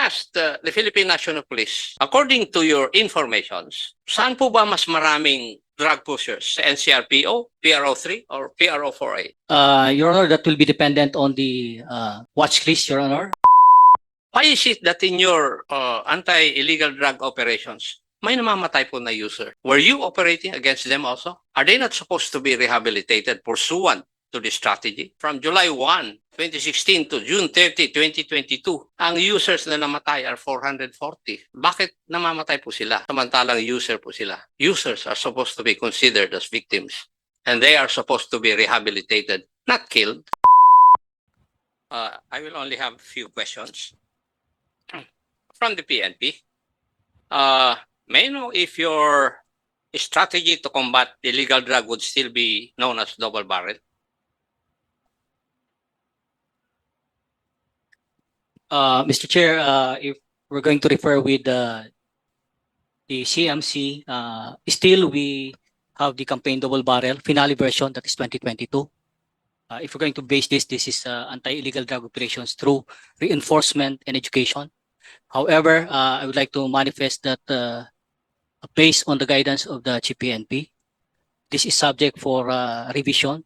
asked the Philippine National Police, according to your informations, saan po ba mas maraming drug pushers? Sa NCRPO, PRO3, or PRO4A? Your Honor, that will be dependent on the watch list, Your Honor. Why is it that in your anti-illegal drug operations, may namamatay po na user? Were you operating against them also? Are they not supposed to be rehabilitated pursuant to this strategy? From July 1, 2016 to June 30, 2022, ang users na namatay are 440. Bakit namamatay po sila? Samantalang user po sila. Users are supposed to be considered as victims and they are supposed to be rehabilitated, not killed. I will only have a few questions from the PNP. May I know if your strategy to combat illegal drug would still be known as double barrel? Mr. Chair, if we're going to refer with the CMC, still we have the campaign double barrel finale version, that is 2022. If we're going to base this is anti-illegal drug operations through reinforcement and education. However, I would like to manifest that based on the guidance of the Chief PNP, this is subject for revision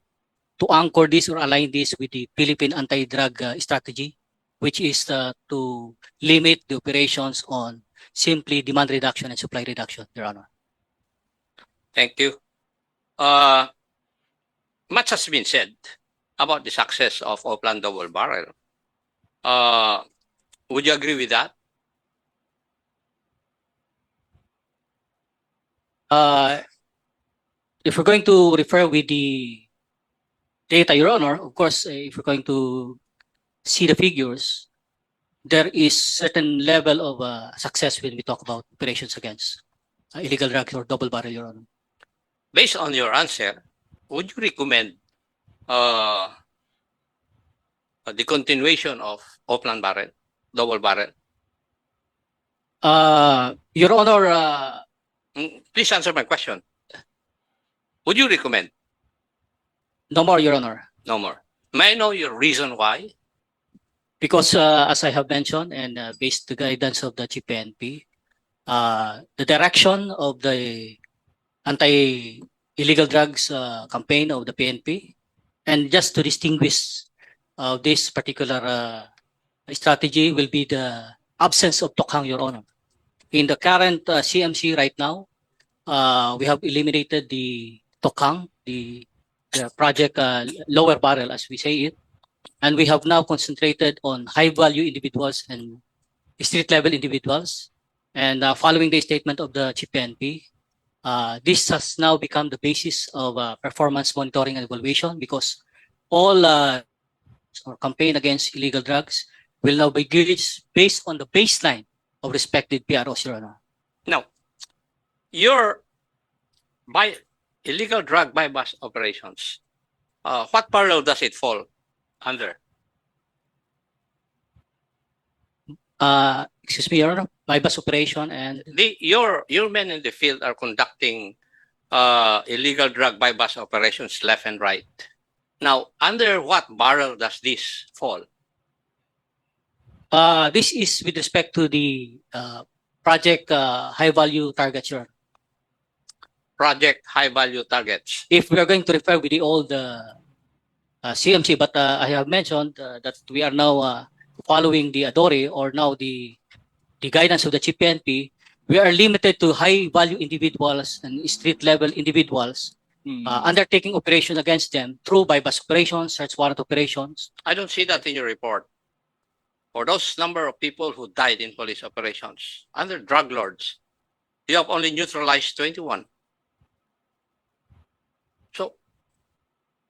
to anchor this or align this with the Philippine anti-drug strategy, which is to limit the operations on simply demand reduction and supply reduction, Your Honor. Thank you. Much has been said about the success of Oplan double barrel. Would you agree with that? If we're going to refer with the data, Your Honor, of course, if we're going to see the figures, there is certain level of success when we talk about operations against illegal drugs or double barrel, Your Honor. Based on your answer, would you recommend the continuation of Oplan barrel, double barrel? Your Honor, please answer my question. Would you recommend? No more, Your Honor. No more. May I know your reason why? Because as I have mentioned, and based on the guidance of the GPNP, the direction of the anti-illegal drugs campaign of the PNP, and just to distinguish this particular strategy will be the absence of tokhang, Your Honor. In the current CMC right now, we have eliminated the tokhang, the project lower barrel, as we say it, and we have now concentrated on high-value individuals and street-level individuals. And following the statement of the Chief PNP, this has now become the basis of performance monitoring and evaluation, because all or campaign against illegal drugs will now be gauged based on the baseline of respected PROs, Your Honor. Now, your illegal drug bypass operations, what parallel does it fall under? Excuse me, Your Honor, bypass operation and your men in the field are conducting illegal drug bypass operations left and right. Now, under what barrel does this fall? this is with respect to the project high-value targets, Your Honor. Project high-value targets. If we are going to refer with the old CMC, but I have mentioned that we are now following the ADORE, or now the guidance of the Chief PNP, we are limited to high-value individuals and street-level individuals, undertaking operation against them through bypass operations, search warrant operations. I don't see that in your report. For those number of people who died in police operations under drug lords, you have only neutralized 21. So,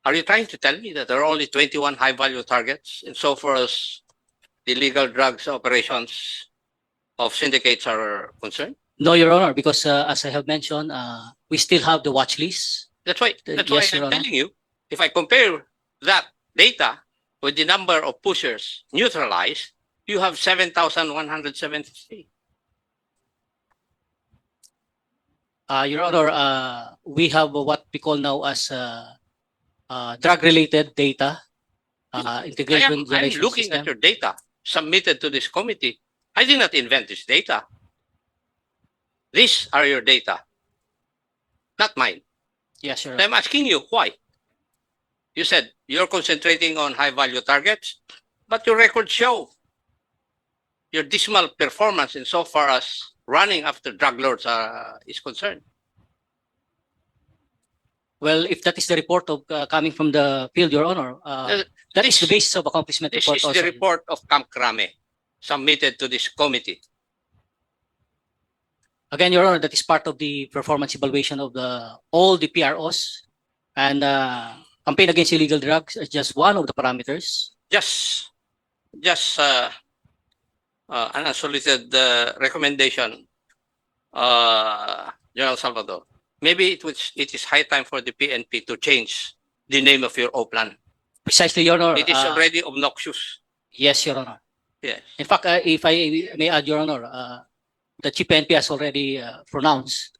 are you trying to tell me that there are only 21 high-value targets insofar as the illegal drugs operations of syndicates are concerned? No, Your Honor, because as I have mentioned, we still have the watch list. That's why Yes, Your I'm Honor. telling you, if I compare that data with the number of pushers neutralized, you have 7,173. Your Honor, we have what we call now as drug-related data integration I'm generation looking system. at your data submitted to this committee. I did not invent this data. These are your data, not mine. Yes, Your So Honor. I'm asking you why. You said you're concentrating on high-value targets, but your records show your dismal performance insofar as running after drug lords is concerned. Well, if that is the report of coming from the field, Your Honor, Uh, that is the this- basis of accomplishment This report is also. the report of Camp Crame submitted to this committee. Again, Your Honor, that is part of the performance evaluation of all the PROs, and campaign against illegal drugs is just one of the parameters. Just an unsolicited recommendation, General Salvador. Maybe it is high time for the PNP to change the name of your O-plan. Precisely, Your Honor. It is already obnoxious. Yes, Your Honor. Yes. In fact, if I may add, Your Honor, the Chief PNP has already pronounced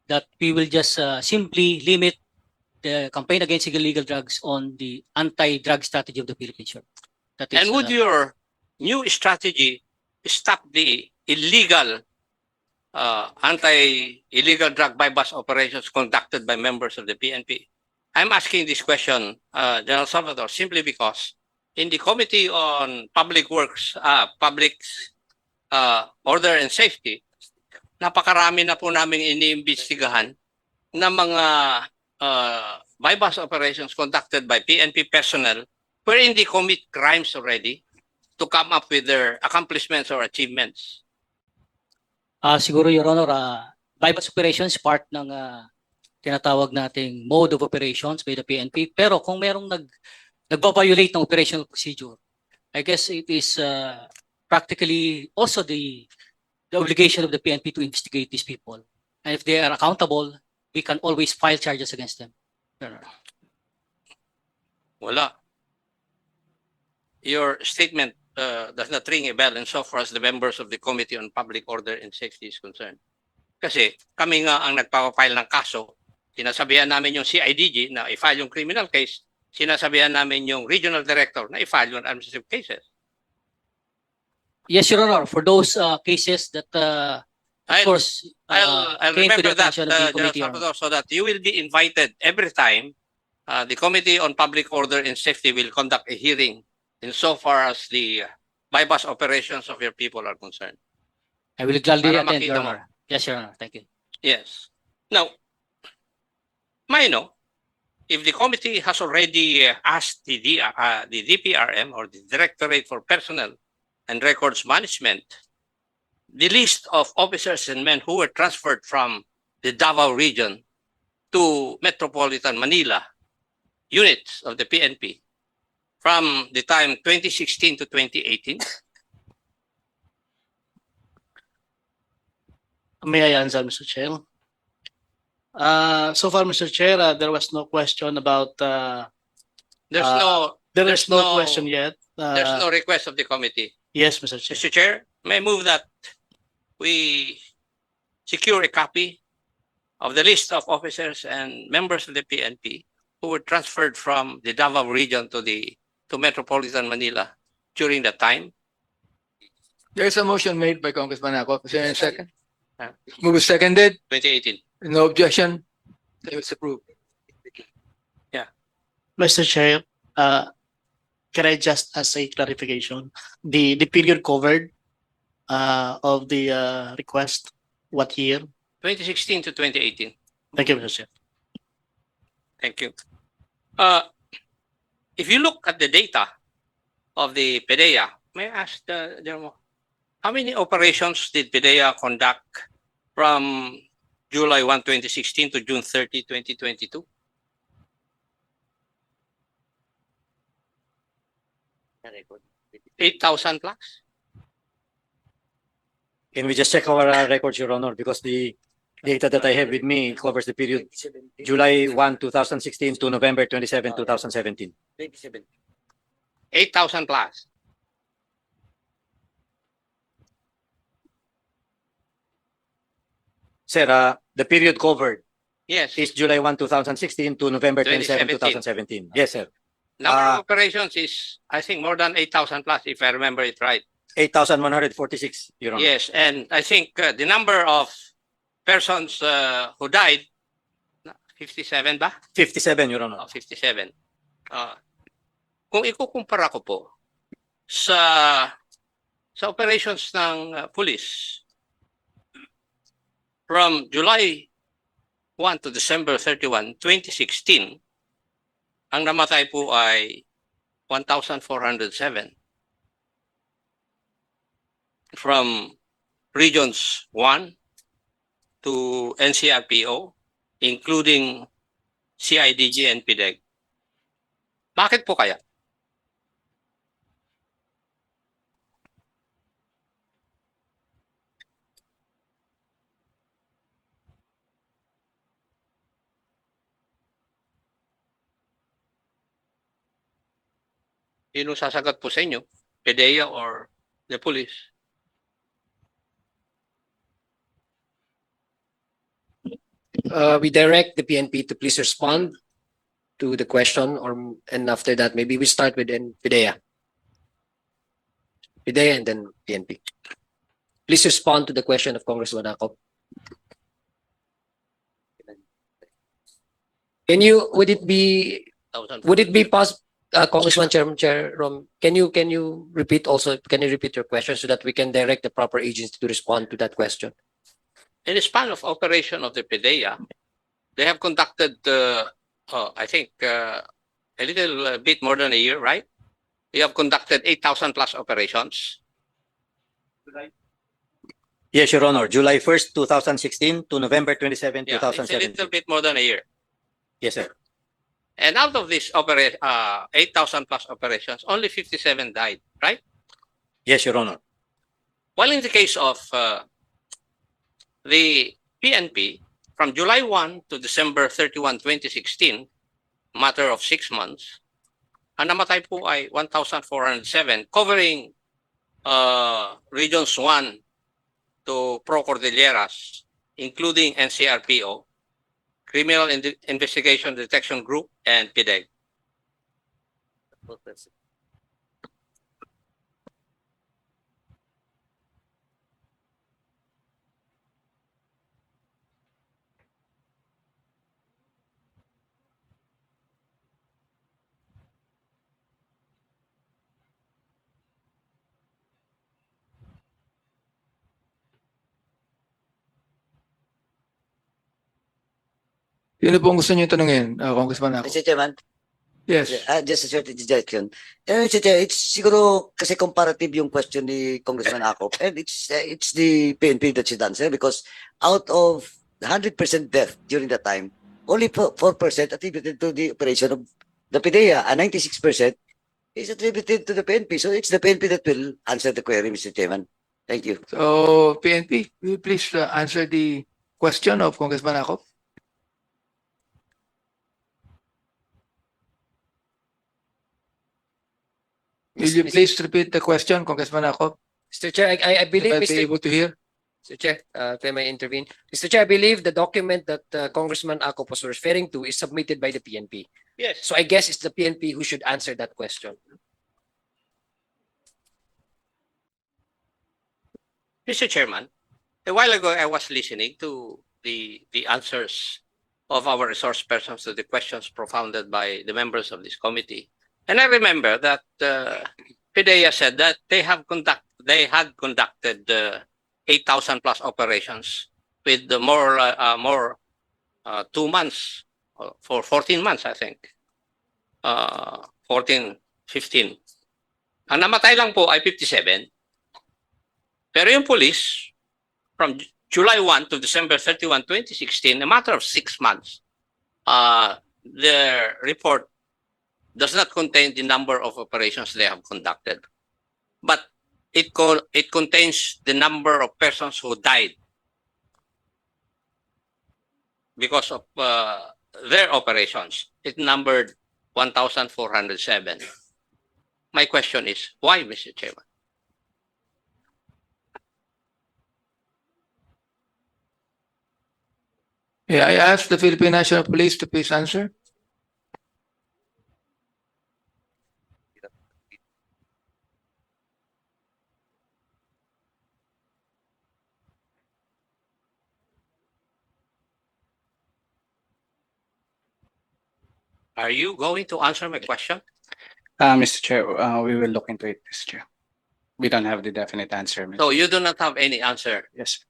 that we will just simply limit the campaign against illegal drugs on the anti-drug strategy of the Philippines. Sir. That is, And would your new strategy stop the illegal anti-illegal drug bypass operations conducted by members of the PNP? I'm asking this question, General Salvador, simply because in the Committee on Public Works, Public Order and Safety, napakarami na po namin iniimbestigahan na mga bypass operations conducted by PNP personnel wherein they commit crimes already to come up with their accomplishments or achievements. siguro, Your Honor, bypass operations part ng tinatawag nating mode of operations by the PNP. Pero kung merong nagpa-violate ng operational procedure, I guess it is practically also the obligation of the PNP to investigate these people. And if they are accountable, we can always file charges against them. Your Honor. Wala. Your statement does not ring a bell insofar as the members of the Committee on Public Order and Safety is concerned. Kasi kami nga ang nagpapafile ng kaso, sinasabihan namin yung CIDG na i-file yung criminal case, sinasabihan namin yung regional director na i-file yung administrative cases. Yes, Your Honor, for those cases that, of course, I'll came to remember the that, attention of the General committee, Your Honor. Salvador, so that you will be invited every time the Committee on Public Order and Safety will conduct a hearing insofar as the bypass operations of your people are concerned. I will gladly Para attend, makita Your mo. Honor. Yes, Your Honor. Thank you. Yes. Now, may I know if the committee has already asked the DPRM or the Directorate for Personnel and Records Management the list of officers and men who were transferred from the Davao region to Metropolitan Manila units of the PNP from the time 2016 to 2018? May I answer, Mr. Chair? So far, Mr. Chair, there was no question about, There's there's no no question yet. there's no request of the committee. Yes, Mr. Chair. Mr. Chair, may I move that we secure a copy of the list of officers and members of the PNP who were transferred from the Davao region to Metropolitan Manila during that time? There is a motion made by Cong.Acop. Is there a second? Yeah. Move is seconded. 2018. No objection. It was approved. Mr. Chair, can I just ask a clarification? The period covered of the request, what year? 2016 to 2018. Thank you, Mr. Chair. Thank you. If you look at the data of the PDEA, may I ask General, how many operations did PDEA conduct from July 1, 2016 to June 30, 2022? Record. 8,000 plus? Can we just check our records, Your Honor? Because the data that I have with me covers the period July 1, 2016 to November 27, 2017. 8,000 plus. Sir, the period covered Yes. is July 1, 2016 to November 27, 2017. Yes, sir. Number of operations is, I think, more than 8,000 plus, if I remember it right. 8,146, Your Honor. Yes, and I think the number of persons who died, 57 ba? 57, Your Honor. 57. Kung ikukumpara ko po sa operations ng police from July 1 to December 31, 2016, ang namatay po ay 1,407. From regions 1 to NCRPO, including CIDG and PDEG. Bakit po kaya? Sino sasagot po sa inyo? PDEA or the police? We direct the PNP to please respond to the question, and after that, maybe we start with PIDEA. PIDEA and then PNP. Please respond to the question of Congressman Acop. Would it be possible, Congressman Chair Rom, can you repeat your question so that we can direct the proper agency to respond to that question? In the span of operation of the PDEA, they have conducted, I think, a little bit more than a year, right? They have conducted 8,000 plus operations. Yes, Your Honor. July 1st, 2016 to November 27, Yeah, it's a 2017. little bit more than a year. Yes, sir. And out of this 8,000 plus operations, only 57 died, right? Yes, Your Honor. While in the case of the PNP, from July 1 to December 31, 2016, matter of 6 months, ang namatay po ay 1,407, covering regions 1 to Pro Cordilleras, including NCRPO, Criminal Investigation Detection Group, and PDEG. Sino po ang gusto niyo tanungin, Congressman Acop? Mr. Chairman, Yes. just a short interjection. Mr. Chair, it's siguro kasi comparative yung question ni Congressman Acop, and it's the PNP that should answer because out of 100% death during that time, only 4% attributed to the operation of the PIDEA, and 96% is attributed to the PNP. So it's the PNP that will answer the query, Mr. Chairman. Thank you. So, PNP, will you please answer the question of Congressman Acop? Will you please repeat the question, Congressman Acop? Mr. Chair, I believe, If I'll be able to hear. Mr. Chair, if I may intervene. Mr. Chair, I believe the document that Congressman Acop was referring to is submitted by the PNP. Yes. So I guess it's the PNP who should answer that question. Mr. Chairman, a while ago I was listening to the answers of our resource persons to the questions propounded by the members of this committee. And I remember that PIDEA said that they had conducted 8,000 plus operations with the more 2 months for 14 months, I think. 14, 15. Ang namatay lang po ay 57. Pero yung police, from July 1 to December 31, 2016, a matter of 6 months, their report does not contain the number of operations they have conducted. But it contains the number of persons who died because of their operations. It numbered 1,407. My question is, why, Mr. Chairman? Yeah, I asked the Philippine National Police to please answer. Are you going to answer my question? Mr. Chair, we will look into it, Mr. Chair. We don't have the definite answer, Mr. So you do not have any answer. Yes.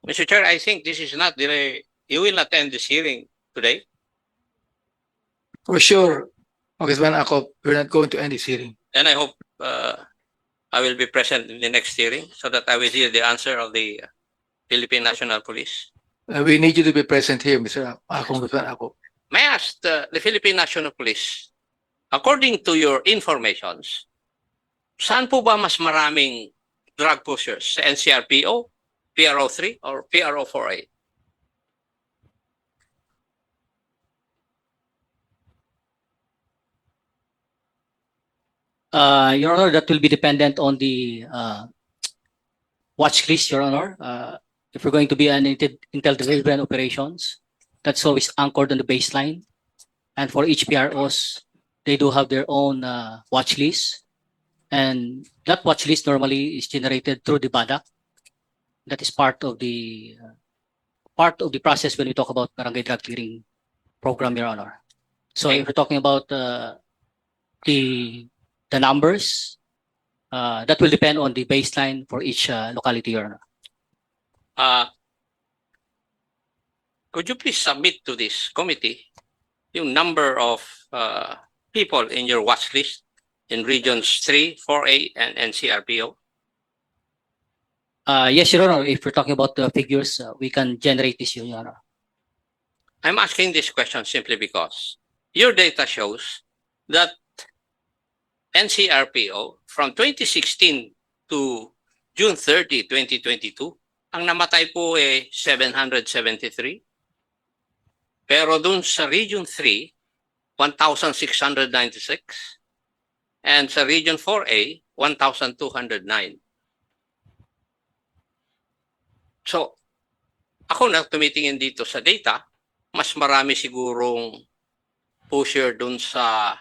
Mr. Chair, I think this is not the, you will attend this hearing today. For sure, Congressman Acop, we're not going to end this hearing. And I hope I will be present in the next hearing so that I will hear the answer of the Philippine National Police. We need you to be present here, Congressman Acop. May I ask the Philippine National Police, according to your informations, saan po ba mas maraming drug pushers? Sa NCRPO, PRO3, or PRO4A? Your Honor, that will be dependent on the watch list, Your Honor. If we're going to be an intel-driven operations, that's always anchored on the baseline. And for each PROs, they do have their own watch list. And that watch list normally is generated through the BADAC. That is part of the process when we talk about barangay drug clearing program, Your Honor. So if we're talking about the numbers, that will depend on the baseline for each locality, Your Honor. Could you please submit to this committee yung number of people in your watch list in regions 3, 4A, and NCRPO? Yes, Your Honor. If we're talking about the figures, we can generate this, Your Honor. I'm asking this question simply because your data shows that NCRPO from 2016 to June 30, 2022, ang namatay po ay 773. Pero dun sa Region 3, 1,696. And sa Region 4A, 1,209. So, ako na tumitingin dito sa data, mas marami sigurong pusher dun sa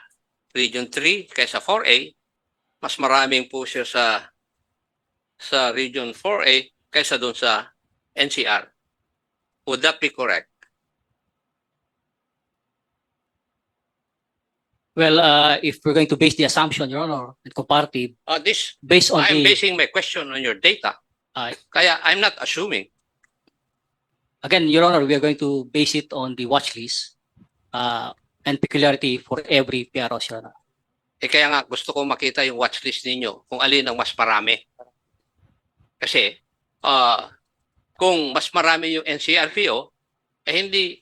Region 3 kaysa 4A, mas maraming pusher sa Region 4A kaysa dun sa NCR. Would that be correct? Well, if we're going to base the assumption, Your Honor, and comparative, based on I'm the basing my question on your data. Kaya I'm not assuming. again, Your Honor, we are going to base it on the watch list and peculiarity for every PRO, Your Honor. Kaya nga gusto ko makita yung watch list ninyo kung alin ang mas marami. Kasi kung mas marami yung NCRPO, hindi,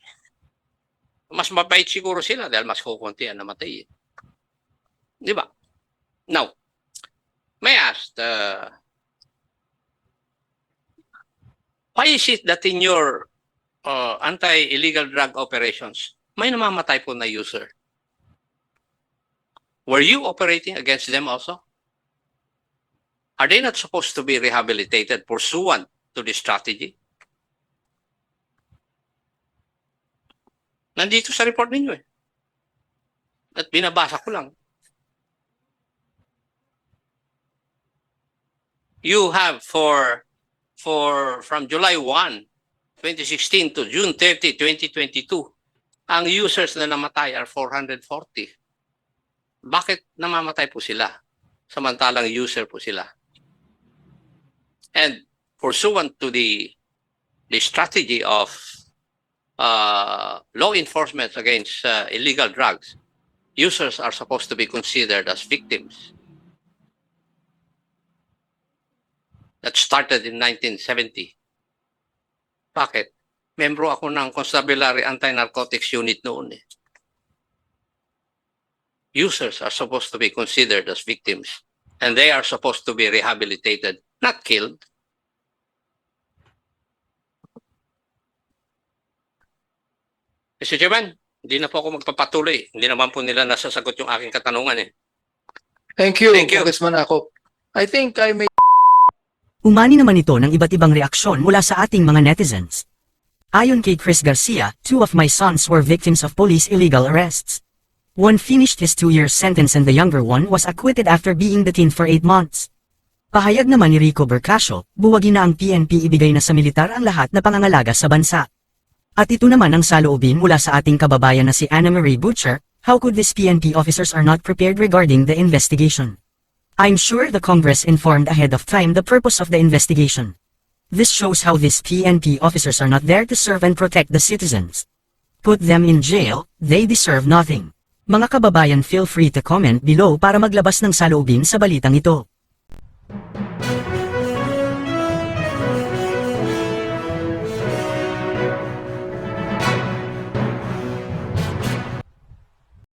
mas mabait siguro sila dahil mas kukunti ang namatay. Di ba? Now, may I ask, why is it that in your anti-illegal drug operations, may namamatay po na user? Were you operating against them also? Are they not supposed to be rehabilitated pursuant to this strategy? Nandito sa report ninyo eh. At binabasa ko lang. You have from July 1, 2016 to June 30, 2022, ang users na namatay are 440. Bakit namamatay po sila? Samantalang user po sila. And pursuant to the strategy of law enforcement against illegal drugs, users are supposed to be considered as victims. That started in 1970. Bakit? Membro ako ng Constabulary Anti-Narcotics Unit noon eh. Users are supposed to be considered as victims and they are supposed to be rehabilitated, not killed. Mr. Chairman, hindi na po ako magpapatuloy. Hindi naman po nila nasasagot yung aking katanungan eh. Thank you, Thank you. Congressman Acop. I think I may Umani naman ito ng iba't ibang reaksyon mula sa ating mga netizens. Ayon kay Chris Garcia, 2 of my sons were victims of police illegal arrests. One finished his 2-year sentence and the younger one was acquitted after being detained for 8 months. Pahayag naman ni Rico Bercasio, buwagin na ang PNP ibigay na sa militar ang lahat na pangangalaga sa bansa. At ito naman ang saloobin mula sa ating kababayan na si Anna Marie Butcher, How could these PNP officers are not prepared regarding the investigation? I'm sure the Congress informed ahead of time the purpose of the investigation. This shows how these PNP officers are not there to serve and protect the citizens. Put them in jail, they deserve nothing. Mga kababayan, feel free to comment below para maglabas ng saloobin sa balitang ito.